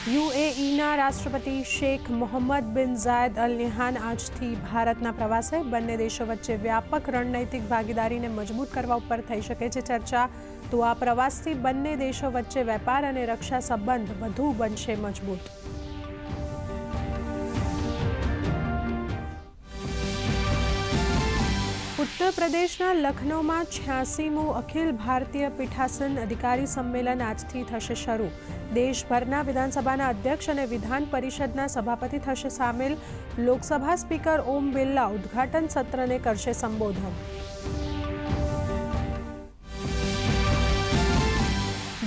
યુએઈના રાષ્ટ્રપતિ શેખ મોહમ્મદ બિન Zayed Al Nahyan આજથી ભારતના પ્રવાસે. બંને દેશો વચ્ચે વ્યાપક રણનૈતિક ભાગીદારીને મજબૂત કરવા ઉપર થઈ શકે છે ચર્ચા. તો આ પ્રવાસથી બંને દેશો વચ્ચે વેપાર અને રક્ષા સંબંધ વધુ બનશે મજબૂત. ઉત્તર પ્રદેશના લખનૌમાં 86મું અખિલ ભારતીય પીઠાસન અધિકારી સંમેલન આજથી થશે શરૂ. દેશભરના વિધાનસભાના અધ્યક્ષ અને વિધાન પરિષદના સભાપતિ થશે સામેલ. લોકસભા સ્પીકર ઓમ બિરલા ઉદ્ઘાટન સત્રને કરશે સંબોધન.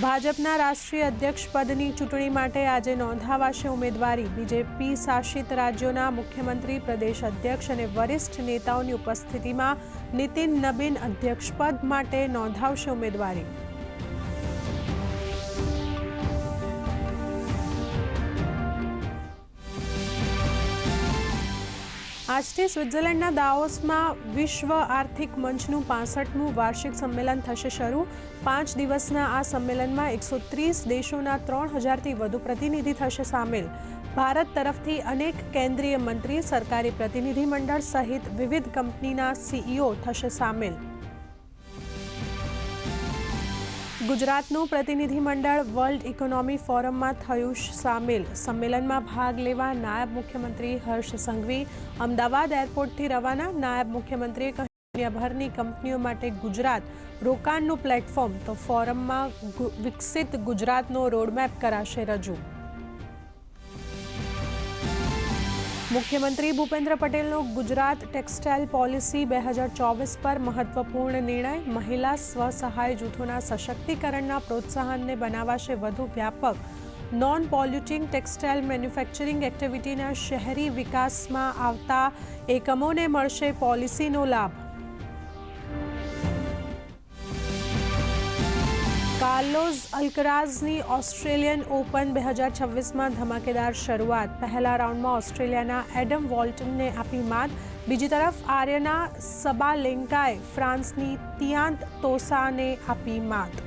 ભાજપના રાષ્ટ્રીય અધ્યક્ષ પદની ચૂંટણી માટે આજે નોંધાવાશે ઉમેદવારી. બીજેપી શાસિત રાજ્યોના મુખ્યમંત્રી, પ્રદેશ અધ્યક્ષ અને વરિષ્ઠ નેતાઓની ઉપસ્થિતિમાં નીતિન નબીન અધ્યક્ષપદ માટે નોંધાવશે ઉમેદવારી. આજથી સ્વિટ્ઝરલેન્ડના દાવોસમાં વિશ્વ આર્થિક મંચનું 65મું વાર્ષિક સંમેલન થશે શરૂ. 5 દિવસના આ સંમેલનમાં 130 દેશોના 3000થી વધુ પ્રતિનિધિ થશે સામેલ. ભારત તરફથી અનેક કેન્દ્રીય મંત્રી, સરકારી પ્રતિનિધિમંડળ સહિત વિવિધ કંપનીના સીઈઓ થશે સામેલ. ગુજરાતનું પ્રતિનિધિમંડળ વર્લ્ડ ઇકોનોમી ફોરમમાં થયું સામેલ. સંમેલનમાં ભાગ લેવા નાયબ મુખ્યમંત્રી હર્ષ સંઘવી અમદાવાદ એરપોર્ટથી રવાના. નાયબ મુખ્યમંત્રીએ કહ્યું, દુનિયાભરની કંપનીઓ માટે ગુજરાત રોકાણનું પ્લેટફોર્મ. તો ફોરમમાં વિકસિત ગુજરાતનો રોડમેપ કરાશે રજૂ. મુખ્યમંત્રી ભૂપેન્દ્ર પટેલનો ગુજરાત ટેક્સટાઇલ પોલિસી 2024 પર મહત્વપૂર્ણ નિર્ણય. મહિલા સ્વસહાય જૂથોના સશક્તિકરણના પ્રોત્સાહનને બનાવાશે વધુ વ્યાપક. નોન પોલ્યુટિંગ ટેક્સટાઇલ મેન્યુફેક્ચરિંગ એક્ટિવિટીના શહેરી વિકાસમાં આવતા એકમોને મળશે પોલિસીનો લાભ. કાર્લોસ અલ્કરાઝની ઓસ્ટ્રેલિયન ઓપન 2026માં ધમાકેદાર શરૂઆત. પહેલા રાઉન્ડમાં ઓસ્ટ્રેલિયાના એડમ વોલ્ટનને આપી માત. બીજી તરફ આર્યના સબાલેન્કાએ ફ્રાન્સની તિયાન્ત તોસાને આપી માત.